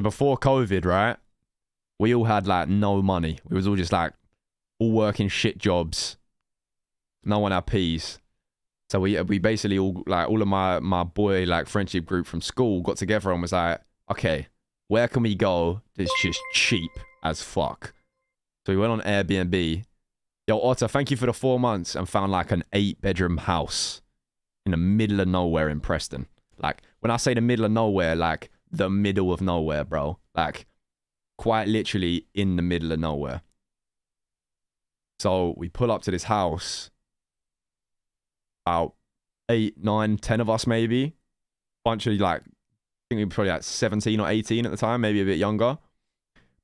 So before COVID, right? We all had like no money. We was all just like all working shit jobs. No one had peas. So we basically all like all of my boy like friendship group from school got together and was like, okay, where can we go that's just cheap as fuck? So we went on Airbnb. Yo, Otter, thank you for the 4 months, and found like an 8-bedroom house in the middle of nowhere in Preston. Like when I say the middle of nowhere, like the middle of nowhere, bro. Like quite literally in the middle of nowhere. So we pull up to this house. About 8, 9, 10 of us maybe. Bunch of like, I think we were probably like 17 or 18 at the time, maybe a bit younger.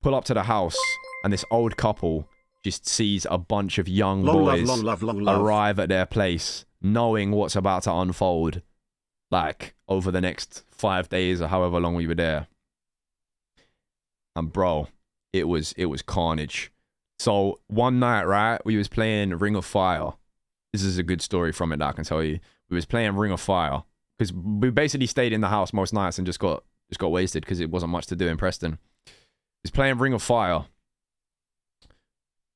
Pull up to the house, and this old couple just sees a bunch of young boys arrive at their place, knowing what's about to unfold, like over the next 5 days or however long we were there. And bro, it was carnage. So one night, right, we was playing Ring of Fire. This is a good story from it that I can tell you. We was playing Ring of Fire because we basically stayed in the house most nights and just got wasted because it wasn't much to do in Preston. We was playing Ring of Fire.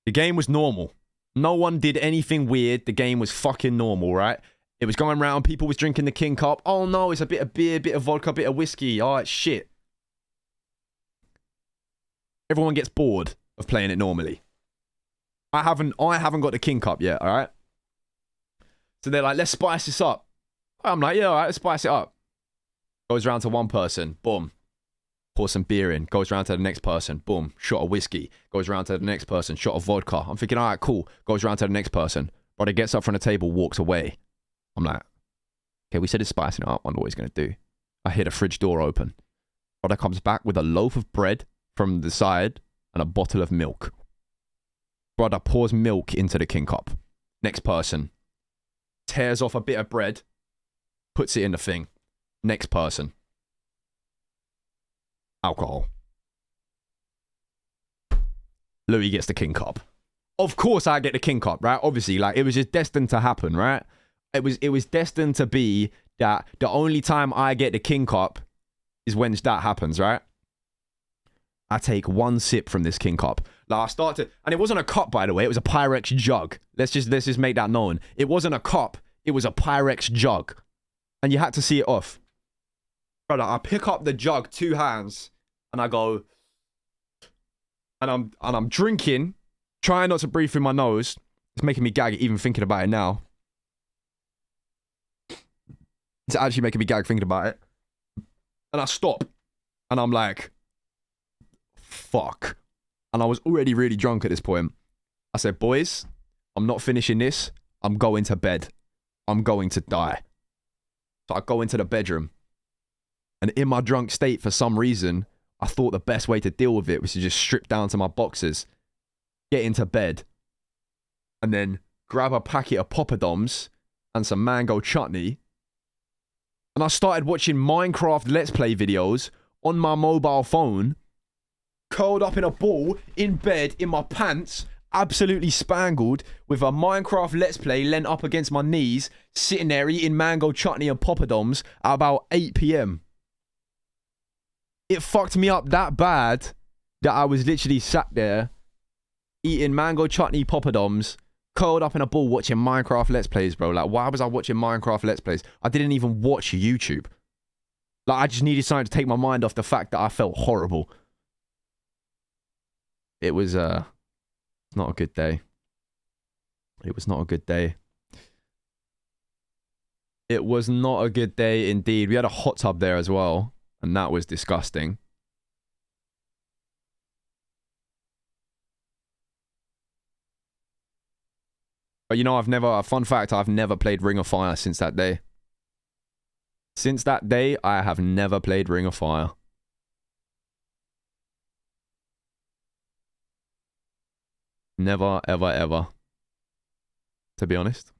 The game was normal. No one did anything weird. The game was fucking normal, right? It was going around. People was drinking the King Cup. Oh no, it's a bit of beer, bit of vodka, bit of whiskey. Oh, it's shit. Everyone gets bored of playing it normally. I haven't got the King Cup yet, all right? So they're like, let's spice this up. I'm like, yeah, all right, let's spice it up. Goes around to one person, boom. Pour some beer in. Goes around to the next person, boom. Shot of whiskey. Goes around to the next person, shot of vodka. I'm thinking, all right, cool. Goes around to the next person. Brother gets up from the table, walks away. I'm like, okay, we said it's spicing it up. I wonder what he's going to do. I hear the fridge door open. Brother comes back with a loaf of bread from the side and a bottle of milk. Brother pours milk into the King Cup. Next person. Tears off a bit of bread, puts it in the thing. Next person. Alcohol. Louis gets the King Cup. Of course I get the King Cup, right? Obviously, like, it was just destined to happen, right? It was destined to be that the only time I get the King Cup is when that happens, right? I take one sip from this King Cup. Like, I start to, and it wasn't a cup, by the way. It was a Pyrex jug. Let's just make that known. It wasn't a cup. It was a Pyrex jug, and you had to see it off. Brother, I pick up the jug, 2 hands, and I go, and I'm drinking, trying not to breathe through my nose. It's making me gag even thinking about it now. It's actually making me gag thinking about it. And I stop, and I'm like, fuck. And I was already really drunk at this point. I said, boys, I'm not finishing this. I'm going to bed. I'm going to die. So I go into the bedroom. And in my drunk state, for some reason, I thought the best way to deal with it was to just strip down to my boxers, get into bed, and then grab a packet of poppadoms and some mango chutney. And I started watching Minecraft Let's Play videos on my mobile phone, curled up in a ball, in bed, in my pants, absolutely spangled, with a Minecraft Let's Play leant up against my knees, sitting there eating mango chutney and poppadoms at about 8 p.m. It fucked me up that bad that I was literally sat there eating mango chutney poppadoms, curled up in a ball watching Minecraft Let's Plays, bro. Like, why was I watching Minecraft Let's Plays? I didn't even watch YouTube. Like, I just needed something to take my mind off the fact that I felt horrible. It was not a good day. It was not a good day. It was not a good day indeed. We had a hot tub there as well, and that was disgusting. But you know, fun fact, I've never played Ring of Fire since that day. Since that day, I have never played Ring of Fire. Never, ever, ever. To be honest.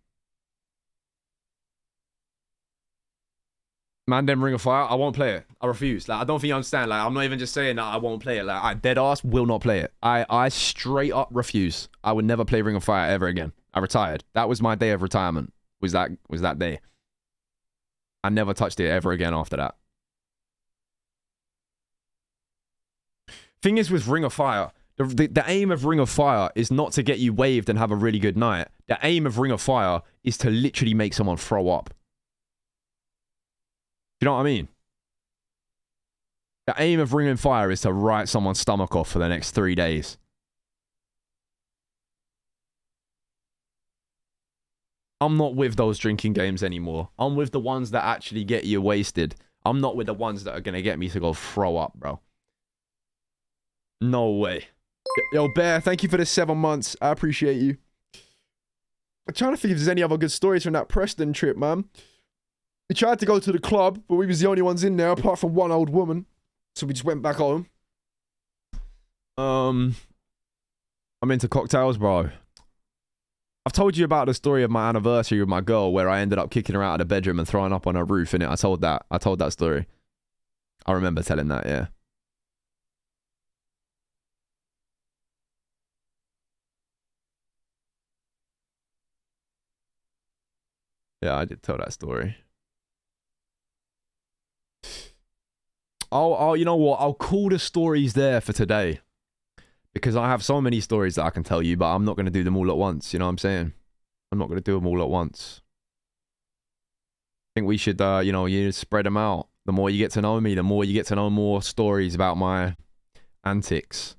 Mandem Ring of Fire, I won't play it. I refuse. Like, I don't think you understand. Like, I'm not even just saying that I won't play it. Like, I dead ass will not play it. I straight up refuse. I would never play Ring of Fire ever again. I retired. That was my day of retirement. Was that day. I never touched it ever again after that. Thing is with Ring of Fire, the aim of Ring of Fire is not to get you waved and have a really good night. The aim of Ring of Fire is to literally make someone throw up. You know what I mean? The aim of Ring of Fire is to write someone's stomach off for the next 3 days. I'm not with those drinking games anymore. I'm with the ones that actually get you wasted. I'm not with the ones that are going to get me to go throw up, bro. No way. Yo, Bear, thank you for the 7 months. I appreciate you. I'm trying to think if there's any other good stories from that Preston trip, man. We tried to go to the club, but we was the only ones in there, apart from one old woman. So we just went back home. I'm into cocktails, bro. I've told you about the story of my anniversary with my girl where I ended up kicking her out of the bedroom and throwing up on her roof, innit? I told that story. I remember telling that, yeah. Yeah, I did tell that story. Oh, you know what? I'll call the stories there for today. Because I have so many stories that I can tell you, but I'm not going to do them all at once. You know what I'm saying? I'm not going to do them all at once. I think we should, you know, you spread them out. The more you get to know me, the more you get to know more stories about my antics.